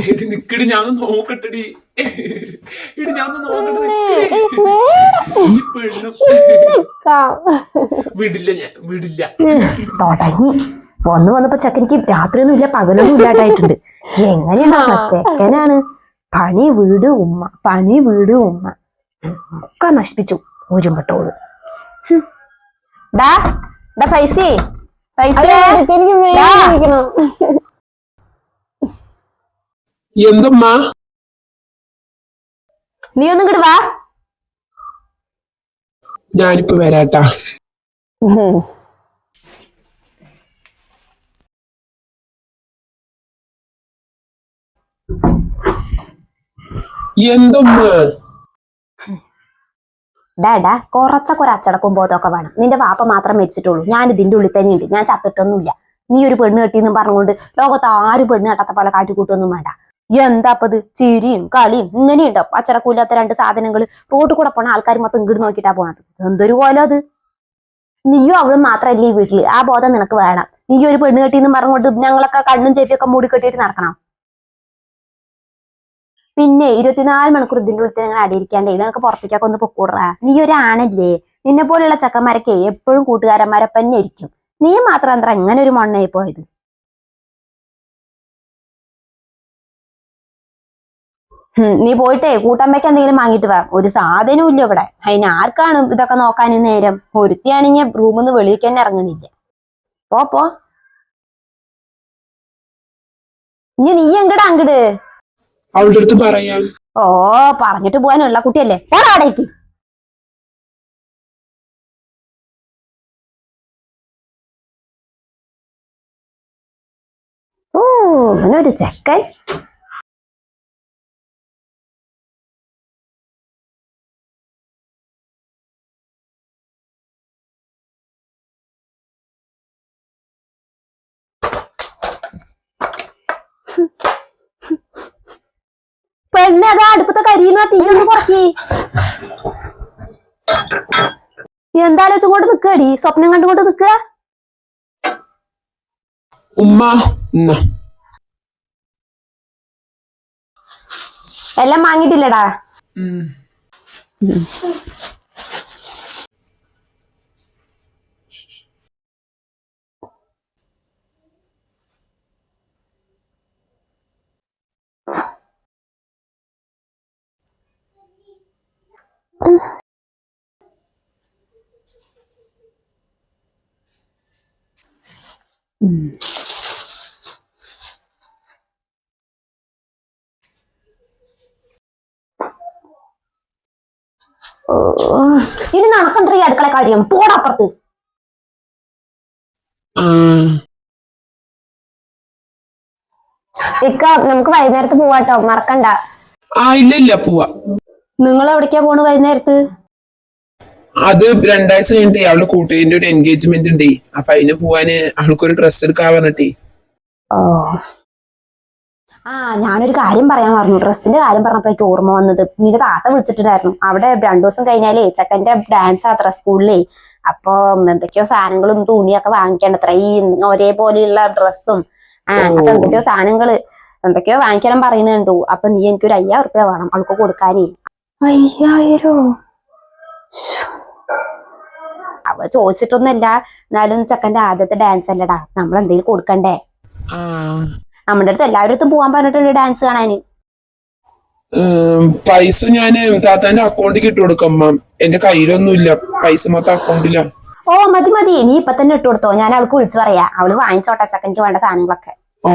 എടി നിക്കടി ഞാൻ നോക്കട്ടെടി. എടി ഞാൻ നോക്കട്ടെ. വിടില്ല, ഞാൻ വിടില്ല. തുടങ്ങി വന്നപ്പോ ചെക്കനിക്ക് രാത്രിയൊന്നും ഇല്ല പകലൊന്നും ഇല്ലാണ്ടായിട്ടുണ്ട്. എങ്ങനെയാണ് ചെക്കനാണ് പണി വീട് ഉമ്മ ഒക്കെ നശിപ്പിച്ചു ഒരുമ്പട്ടോള്. ഫൈസി എന്തമ്മാ നീ ഒന്നും ഇങ്ങട് വാ. ഞാനിപ്പോ വരാട്ടാ. എന്തമ്മാ ഡാ കുറച്ചൊക്കെ ഒരു അച്ചടക്കവും ബോധമൊക്കെ വേണം. നിന്റെ വാപ്പ മാത്രം മരിച്ചിട്ടുള്ളൂ. ഞാൻ ഇതിന്റെ ഉള്ളിൽ തന്നെ ഉണ്ട്. ഞാൻ ചത്തിട്ടൊന്നുമില്ല. നീ ഒരു പെണ്ണ് കെട്ടിയെന്നും പറഞ്ഞുകൊണ്ട് ലോകത്ത് ആരും പെണ്ണ് കെട്ടാത്ത പോലെ കാട്ടിക്കൂട്ടൊന്നും വേണ്ട. എന്താപ്പത് ചിരിയും കളിയും ഇങ്ങനെയുണ്ടോ? അച്ചടക്കൂല്ലാത്ത രണ്ട് സാധനങ്ങൾ റോഡ് കൂടെ പോണ ആൾക്കാർ മൊത്തം ഇങ്ങോട്ട് നോക്കിയിട്ടാ പോണത്. എന്തൊരു കോലം അത്. നീയും അവളും മാത്രമല്ലേ ഈ വീട്ടില്. ആ ബോധം നിനക്ക് വേണം. നീ ഒരു പെണ്ണ് കെട്ടിയെന്നും പറഞ്ഞുകൊണ്ട് ഞങ്ങളൊക്കെ കണ്ണും ചെവിയൊക്കെ മൂടി കെട്ടിയിട്ട് നടക്കണം. പിന്നെ 24 മണിക്കൂർ ഇതിൻ്റെ ഉള്ളിൽ നിങ്ങൾ അടിയിരിക്കാണ്ടേ നിനക്ക് പുറത്തേക്കൊക്കെ ഒന്ന് പൊക്കൂടാ. നീ ഒരു ആണല്ലേ. നിന്നെ പോലെയുള്ള ചെക്കന്മാരൊക്കെ എപ്പോഴും കൂട്ടുകാരന്മാരൊപ്പം തന്നെ ഇരിക്കും. നീ മാത്രം എന്താ ഇങ്ങനെ ഒരു മണ്ണായി പോയത്? നീ പോയിട്ടേ കൂട്ടമ്മയ്ക്ക് എന്തെങ്കിലും വാങ്ങിട്ട് വാ. ഒരു സാധനവും ഇല്ല ഇവിടെ. അതിന് ആർക്കാണ് ഇതൊക്കെ നോക്കാൻ നേരം? ഒരുത്തിയാണെങ്കിൽ റൂമിൽ നിന്ന് വെളിയിലേക്ക് തന്നെ ഇറങ്ങണില്ല. പോ നീ എങ്ങടാ അങ്ങട്? അവളുടെ അടുത്ത് പറയാൻ. ഓ പറഞ്ഞിട്ട് പോകാനുള്ള കുട്ടിയല്ലേ. പോടാടേക്ക്. ഓ അങ്ങനെ ഒരു ചെക്കൻ. പെണ്ണ് അതാ അടുപ്പത്തെ കരിയുന്ന തീയൊന്ന് കുറക്കി. എന്താലോചിച്ചും കൊണ്ട് നിക്കടി? സ്വപ്നം കണ്ടുകൊണ്ട് നിക്കുക. ഉമ്മ എല്ലാം വാങ്ങിട്ടില്ലടാ. ഇനി നടക്കണ്ട ഈ അടുക്കള കാര്യം. പോടപ്പുറത്ത്. ഇക്ക നമുക്ക് വൈകുന്നേരത്ത് പോവാട്ടോ, മറക്കണ്ട. ഇല്ല പോവാ. നിങ്ങൾ എവിടേക്കാ പോണ് വൈകുന്നേരത്ത്? അത് 2 ആഴ്ച കഴിഞ്ഞിട്ട് അവളുടെ കൂട്ടുകാരിന്റെ ഒരു എൻഗേജ്മെന്റ് ഉണ്ട്. അപ്പൊ അതിന് പോവാന് അവൾക്കൊരു ഡ്രസ്സ് എടുക്കാൻ പറഞ്ഞിട്ടേ. ഓ ഞാനൊരു കാര്യം പറയാൻ പറഞ്ഞു. ഡ്രസ്സിന്റെ കാര്യം പറഞ്ഞപ്പോഴേക്ക് ഓർമ്മ വന്നത്. നിന്റെ താത്ത വിളിച്ചിട്ടുണ്ടായിരുന്നു. അവിടെ 2 ദിവസം കഴിഞ്ഞാലേ ചെക്കന്റെ ഡാൻസ് അത്ര സ്കൂളിലേ. അപ്പൊ എന്തൊക്കെയോ സാധനങ്ങളും തുണിയൊക്കെ വാങ്ങിക്കണ്ടത്ര. ഈ ഒരേപോലെയുള്ള ഡ്രസ്സും അപ്പൊ എന്തൊക്കെയോ സാധനങ്ങള് എന്തൊക്കെയോ വാങ്ങിക്കണം പറയുന്നുണ്ടു. അപ്പൊ നീ എനിക്കൊരു 5000 ഉറുപ്പ്യ വേണം അവൾക്ക് കൊടുക്കാനേ. 5000? അവ ചോദിച്ചിട്ടൊന്നുമല്ല. എന്നാലും ചെക്കന്റെ ആദ്യത്തെ ഡാൻസ് അല്ലടാ. നമ്മൾ എന്തെങ്കിലും കൊടുക്കണ്ടേ? നമ്മുടെ അടുത്ത് എല്ലാവരും പോവാൻ പറഞ്ഞിട്ടുണ്ട് ഡാൻസ് കാണാന്. പൈസ ഞാന് താത്താന്റെ അക്കൗണ്ടിൽ ഇട്ട് കൊടുക്കാം. എന്റെ കയ്യിലൊന്നുമില്ല പൈസ, മൊത്തം അക്കൗണ്ടിലാ. ഓ മതി. നീ ഇപ്പൊ തന്നെ ഇട്ട് കൊടുത്തോ. ഞാൻ അവൾക്ക് വിളിച്ചു പറയാ. അവള് വാങ്ങിച്ചോട്ടെ ചെക്കനിക്ക് വേണ്ട സാധനങ്ങളൊക്കെ. ഓ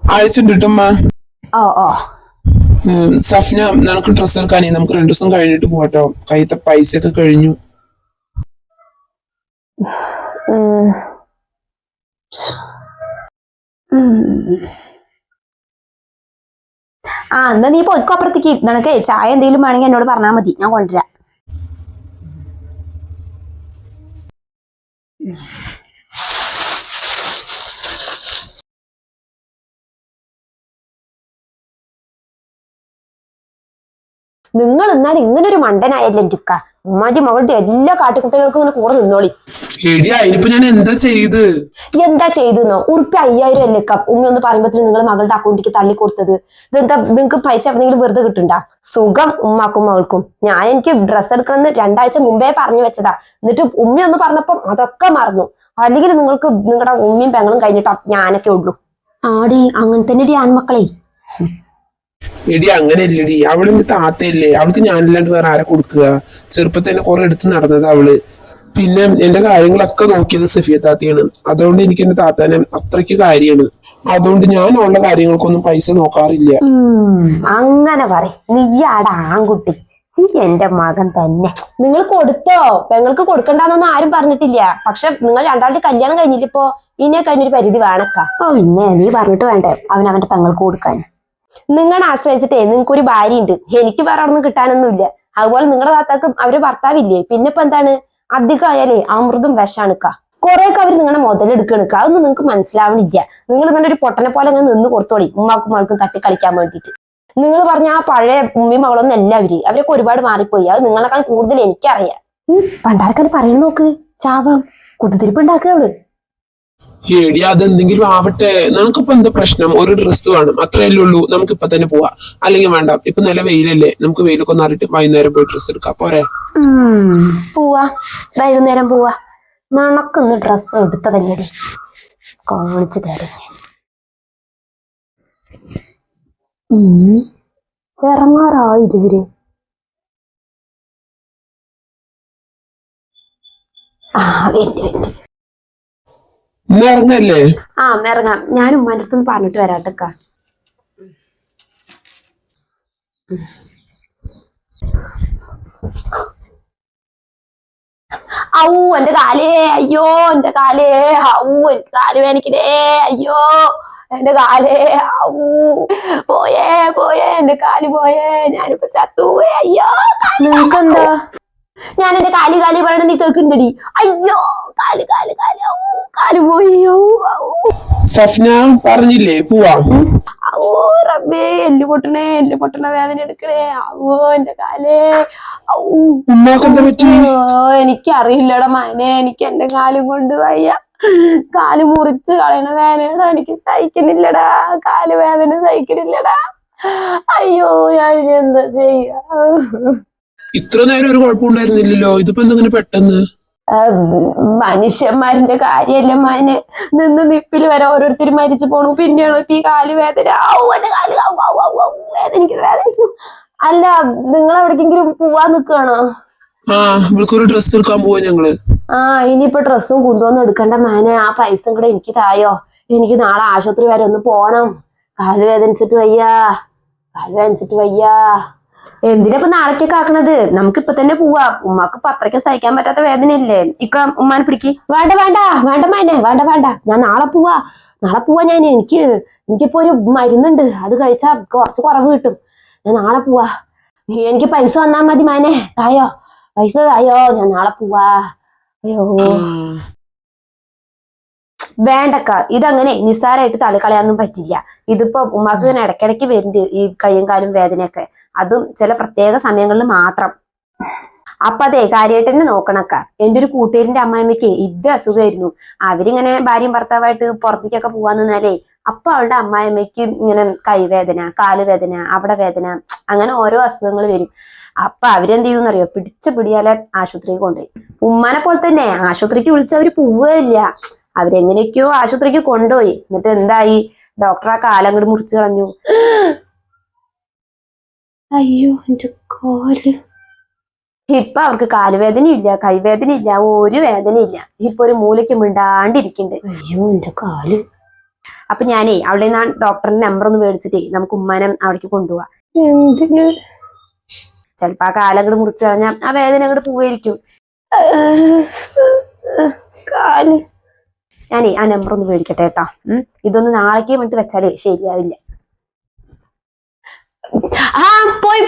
അയച്ചിട്ടുമ്മ. ഓ സഫ്ന, നിനക്ക് ഡ്രസ്സ് എടുക്കാനേ നമുക്ക് 2 ദിവസം കഴിഞ്ഞിട്ട് പോട്ടോ. കയ്യത്തെ പൈസ ഒക്കെ കഴിഞ്ഞു. എന്നാ നീ പോയിക്കോ അപ്പുറത്തേക്ക്. നിനക്ക് ചായ എന്തെങ്കിലും വേണമെങ്കിൽ എന്നോട് പറഞ്ഞാൽ മതി, ഞാൻ കൊണ്ടുവരാം. നിങ്ങൾ എന്നാൽ ഇങ്ങനെ ഒരു മണ്ടനായല്ലേ എന്റെ ഇക്ക. ഉമ്മാന്റെ മകളുടെ എല്ലാ കാട്ടിക്കുട്ടികൾക്കും ഇങ്ങനെ കൂടെ നിന്നോളി. എടി അതിനിപ്പോ ഞാൻ എന്താ ചെയ്ത്? എന്താ ചെയ്തെന്നോ? ഉറുപ്പി 5000 അല്ലേ ഇക്ക ഉമ്മ ഒന്ന് പറയുമ്പോഴത്തേനും നിങ്ങൾ മകളുടെ അക്കൗണ്ടിലേക്ക് തള്ളി കൊടുത്തത്. ഇതെന്താ നിങ്ങൾക്ക് പൈസ എവിടെയെങ്കിലും വെറുതെ കിട്ടണ്ട? സുഖം ഉമ്മാക്കും മകൾക്കും. ഞാൻ എനിക്ക് ഡ്രസ്സ് എടുക്കണമെന്ന് 2 ആഴ്ച മുമ്പേ പറഞ്ഞു വെച്ചതാ. എന്നിട്ട് ഉമ്മ ഒന്ന് പറഞ്ഞപ്പം അതൊക്കെ മറന്നു. അല്ലെങ്കിൽ നിങ്ങൾക്ക് നിങ്ങളുടെ ഉമ്മയും പെങ്ങളും കഴിഞ്ഞിട്ടാ ഞാനൊക്കെ ഉള്ളൂ. ആടി അങ്ങനെ തന്നെ ആൺമക്കളെ. എടി അങ്ങനെ ഇല്ലടി, അവള് എന്റെ താത്തയല്ലേ, അവൾക്ക് ഞാനില്ലാണ്ട് വേറെ ആരെ കൊടുക്കുക? ചെറുപ്പത്തിൽ തന്നെ കുറെ എടുത്ത് നടന്നത് അവള്. പിന്നെ എന്റെ കാര്യങ്ങളൊക്കെ നോക്കിയത് സഫിയ താത്തയാണ്. അതുകൊണ്ട് എനിക്ക് എന്റെ താത്താനെ അത്രയ്ക്ക് കാര്യമാണ്. അതുകൊണ്ട് ഞാൻ ഉള്ള കാര്യങ്ങൾക്കൊന്നും പൈസ നോക്കാറില്ല. അങ്ങനെ പറ. നീയാടാ ആൺകുട്ടി, നീ എന്റെ മകൻ തന്നെ. നിങ്ങൾ കൊടുത്തോ? പെങ്ങൾക്ക് കൊടുക്കണ്ടെന്നൊന്നും ആരും പറഞ്ഞിട്ടില്ല. പക്ഷെ നിങ്ങൾ രണ്ടാളുടെ കല്യാണം കഴിഞ്ഞിട്ടിപ്പോ ഇനിയൊക്കെ അതിനൊരു പരിധി വേണക്ക. ഓ പിന്നെ നീ പറഞ്ഞിട്ട് വേണ്ടേ അവന്റെ പെങ്ങൾക്ക് കൊടുക്കാൻ. നിങ്ങളെ ആശ്രയിച്ചിട്ടേ നിങ്ങൾക്കൊരു ഭാര്യ ഉണ്ട്, എനിക്ക് വേറെ അവിടെ നിന്ന് കിട്ടാനൊന്നുമില്ല. അതുപോലെ നിങ്ങളുടെ താത്താക്ക് അവര് ഭർത്താവില്ലേ, പിന്നെ ഇപ്പൊ എന്താണ്? അധികം ആയാലേ അമൃതും വിഷാണിക്ക. കുറെയൊക്കെ അവർ നിങ്ങളെ മുതലെടുക്കണിക്ക. അതൊന്നും നിങ്ങൾക്ക് മനസ്സിലാവണില്ല. നിങ്ങൾ ഇങ്ങനെ ഒരു പൊട്ടനെ പോലെ അങ്ങനെ നിന്ന് കൊടുത്തോളി ഉമ്മാക്കും മകൾക്കും തട്ടി കളിക്കാൻ വേണ്ടിയിട്ട്. നിങ്ങൾ പറഞ്ഞ ആ പഴയ ഉമ്മയും മകളൊന്നും അല്ല അവരൊക്കെ ഒരുപാട് മാറിപ്പോയി. അത് നിങ്ങളെക്കാൾ കൂടുതൽ എനിക്കറിയാം. പണ്ടാരക്കാല് പറയുന്ന നോക്ക്, ചാവാം കുത്തിരിപ്പ് ഉണ്ടാക്കുകയുള്ളു. എടി അതെന്തെങ്കിലും ആവട്ടെ, നിനക്കിപ്പോ എന്താ പ്രശ്നം? ഒരു ഡ്രസ്സ് വേണം, അത്രയല്ലേ ഉള്ളൂ. നമുക്ക് ഇപ്പൊ തന്നെ പോവാ. അല്ലെങ്കിൽ വേണ്ട, ഇപ്പൊ നല്ല വെയിലല്ലേ, നമുക്ക് വെയിലൊക്കെ ഒന്ന് അറിയിട്ട് വൈകുന്നേരം പോയി ഡ്രസ്സ് എടുക്കാം, പോരെ? പോവാ, വൈകുന്നേരം പോവാ. നണക്കൊന്ന് ഡ്രസ്സ് എടുത്തതല്ലേടി, കാണിച്ചു തരാം. ഇറങ്ങാറായിവര്. ഇന്ന് ഇറങ്ങല്ലേ? ഇറങ്ങാം. ഞാൻ ഉമ്മാന്റെ അടുത്ത് പറഞ്ഞിട്ട് വരാട്ടക്ക. ഔ എന്റെ കാലേ, അയ്യോ എന്റെ കാലേ, ഔ എനിക്ക് കാല് വേനിക്കണേ, അയ്യോ എന്റെ കാലേ, ഔ പോയേ പോയേ എന്റെ കാല് പോയേ, ഞാനിപ്പോ ചത്തുപോയേ, അയ്യോ. നിനക്കെന്താ? ഞാൻ എന്റെ കാലി കാലി പറയണ നീ കേൾക്കുന്നുണ്ടടി? അയ്യോ കാല് കാല് കാല്, ഔ കാല് പോയി. സഫ്ന പറഞ്ഞില്ലേ പോവാ? ഓ റബ്ബേ, എല്ല് പൊട്ടണ വേദന എടുക്കണേ, ഓ എന്റെ കാലേ. എനിക്കറിയില്ലടാ മനെ, എനിക്ക് എന്റെ കാലും കൊണ്ട് വയ്യ. കാല് മുറിച്ച് കളയണ വേദനയുടെ എനിക്ക് സഹിക്കുന്നില്ലടാ, കാല് വേദന സഹിക്കുന്നില്ലടാ. അയ്യോ ഞാൻ എന്താ ചെയ്യാ? ഇത്ര നേരം ഒരു കുഴപ്പമുണ്ടായിരുന്നില്ലല്ലോ, ഇതിപ്പോ എന്തെങ്കിലും പെട്ടെന്ന്? മനുഷ്യന്മാരുടെ കാര്യല്ലേ മനെ, നിന്ന് നിപ്പില് വരെ ഓരോരുത്തർ മരിച്ചു പോണു. പിന്നെയാണോ ഇപ്പൊ ഈ കാല് വേദന? വേദനിക്കുന്നു. അല്ല നിങ്ങൾ എവിടേക്കെങ്കിലും പോവാൻ നിൽക്കുകയാണോ? ഇവൾക്കൊരു ഡ്രസ്സ് എടുക്കാൻ പോവാ ഞങ്ങള്. ഇനിയിപ്പോ ഡ്രസ്സും കുന്തോന്നും എടുക്കണ്ട മനെ, ആ പൈസ കൂടെ എനിക്ക് തായോ. എനിക്ക് നാളെ ആശുപത്രി വരെ ഒന്ന് പോണം. കാല് വേദനിച്ചിട്ട് വയ്യ. എന്തിനാ ഇപ്പൊ നാളേക്കൊക്കെ ആക്കണത്? നമുക്കിപ്പൊ തന്നെ പോവാ. ഉമ്മാക്ക് ഇപ്പൊ അത്രയ്ക്ക് സഹിക്കാൻ പറ്റാത്ത വേദനയില്ലേ. ഇക്ക ഉമ്മാനെ പിടിക്ക്. വേണ്ട വേണ്ട, ഞാൻ നാളെ പോവാ. എനിക്കിപ്പോ ഒരു മരുന്നുണ്ട്, അത് കഴിച്ചാ കുറച്ച് കുറവ് കിട്ടും. ഞാൻ നാളെ പോവാ. എനിക്ക് പൈസ വന്നാ മതി മാനെ, പൈസ തായോ, ഞാൻ നാളെ പോവാ. അയ്യോ വേണ്ടക്ക, ഇതങ്ങനെ നിസ്സാരമായിട്ട് തള്ളിക്കളയാനൊന്നും പറ്റില്ല. ഇതിപ്പോ ഉമ്മാക്ക് ഇങ്ങനെ ഇടയ്ക്കിടയ്ക്ക് വരുന്നുണ്ട് ഈ കയ്യും കാലും വേദനയൊക്കെ, അതും ചില പ്രത്യേക സമയങ്ങളിൽ മാത്രം. അപ്പൊ അതെ കാര്യമായിട്ട് തന്നെ നോക്കണക്ക. എന്റെ ഒരു കൂട്ടുകാരിന്റെ അമ്മായിമ്മയ്ക്ക് ഇത് അസുഖമായിരുന്നു. അവരിങ്ങനെ ഭാര്യയും ഭർത്താവായിട്ട് പുറത്തേക്കൊക്കെ പോവാൻ നിന്നാലേ അപ്പൊ അവളുടെ അമ്മായിമ്മയ്ക്ക് ഇങ്ങനെ കൈവേദന, കാലുവേദന, അവിടെ വേദന, അങ്ങനെ ഓരോ അസുഖങ്ങൾ വരും. അപ്പൊ അവരെന്ത് ചെയ്യുന്നറിയോ? പിടിച്ച പിടിയാലെ ആശുപത്രിക്ക് കൊണ്ടുപോയി. ഉമ്മാനെ പോലെ തന്നെ ആശുപത്രിക്ക് വിളിച്ചവര് പോവുകയില്ല. അവരെങ്ങനെയൊക്കെയോ ആശുപത്രിക്ക് കൊണ്ടുപോയി. എന്നിട്ട് എന്തായി? ഡോക്ടർ ആ കാലങ്ങട് മുറിച്ചു കളഞ്ഞു. അയ്യോ എന്റെ കാല്. ഇപ്പൊ അവർക്ക് കാലുവേദനയില്ല, കൈവേദനയില്ല, ഒരു വേദനയില്ല. ഇപ്പൊ ഒരു മൂലയ്ക്ക് മിണ്ടാണ്ടിരിക്കുന്നുണ്ട്. അയ്യോ എന്റെ കാല്. അപ്പൊ ഞാനേ അവിടെ നിന്ന് ഡോക്ടറിന്റെ നമ്പർ ഒന്ന് മേടിച്ചിട്ടേ നമുക്ക് ഉമ്മാനെ അവിടേക്ക് കൊണ്ടുപോവാ. എന്തിന്? ചിലപ്പോ ആ കാലങ്ങട് മുറിച്ചു കളഞ്ഞാൽ ആ വേദന അങ്ങോട്ട് പോവായിരിക്കും. കാല്. ഞാനേ ആ നമ്പർ ഒന്ന് മേടിക്കട്ടെ കേട്ടോ. ഇതൊന്ന് നാളേക്ക് വേണ്ടിട്ട് വെച്ചാലേ ശരിയാവില്ല.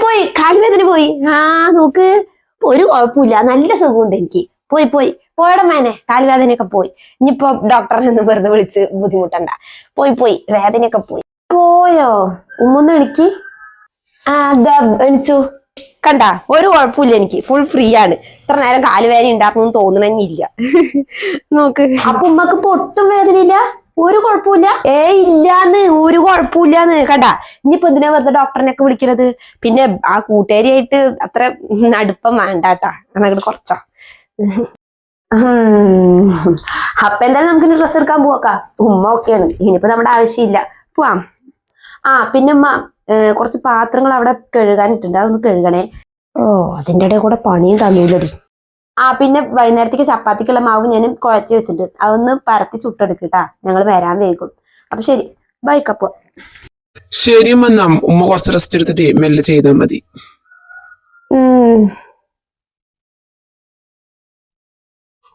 പോയി കാലുവേദന പോയി. നോക്ക്, ഒരു കുഴപ്പമില്ല, നല്ല സുഖമുണ്ട് എനിക്ക്. പോയട മേനെ, കാലുവേദനയൊക്കെ പോയി. ഇനിയിപ്പോ ഡോക്ടറെ ഒന്ന് വെറുതെ വിളിച്ച് ബുദ്ധിമുട്ടണ്ട. പോയി വേദനയൊക്കെ പോയോ? ഉമ്മൊന്ന് എണിക്ക്. എണിച്ചു. കണ്ട ഒരു കുഴപ്പമില്ല, എനിക്ക് ഫുൾ ഫ്രീ ആണ്. ഇത്ര നേരം കാലുവേദന ഉണ്ടായിരുന്നു തോന്നണില്ല. നോക്ക്. അപ്പൊ ഉമ്മക്ക് ഇപ്പൊ ഒട്ടും വേദനയില്ല, ഒരു കുഴപ്പമില്ല? ഇല്ലാന്ന്, ഒരു കുഴപ്പമില്ലാന്ന്. കണ്ട, ഇനിയിപ്പോ എന്തിനാ വെറുതെ ഡോക്ടറിനൊക്കെ വിളിക്കുന്നത്? പിന്നെ ആ കൂട്ടുകാരിയായിട്ട് അത്ര അടുപ്പം വേണ്ടാട്ടാ, എന്നങ്ങോട്ട് കുറച്ചോ. അപ്പൊ എന്തായാലും നമുക്ക് ഡ്രസ്സ് എടുക്കാൻ പോവാക്കാം. ഉമ്മ ഒക്കെയാണ്, ഇനിയിപ്പോ നമ്മുടെ ആവശ്യമില്ല, പോവാം. പിന്നെ ഉമ്മ കുറച്ച് പാത്രങ്ങൾ അവിടെ കഴുകാനിട്ടുണ്ട്, അതൊന്ന് കഴുകണേ. അതിന്റെ ഇടയിൽ കൂടെ പണിയും തന്നൂലടി. പിന്നെ വൈകുന്നേരത്തേക്ക് ചപ്പാത്തിക്കുള്ള മാവ് ഞാൻ കുഴച്ച് വെച്ചിട്ടുണ്ട്, അതൊന്ന് പരത്തി ചുട്ടെടുക്കട്ടാ, ഞങ്ങൾ വരാൻ വേഗം. അപ്പൊ ശരി, ബൈക്കപ്പോ. ശരി ഉമ്മ, ഉമ്മ കുറച്ച് റെസ്റ്റ് എടുത്തിട്ട് മെല്ലെ ചെയ്താൽ മതി.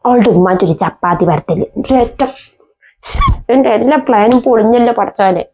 അവളുടെ ഉമ്മാറ്റൊരു ചപ്പാത്തി പരത്തല്, എന്റെ എല്ലാ പ്ലാനും പൊളിഞ്ഞല്ലോ പടച്ചോനെ.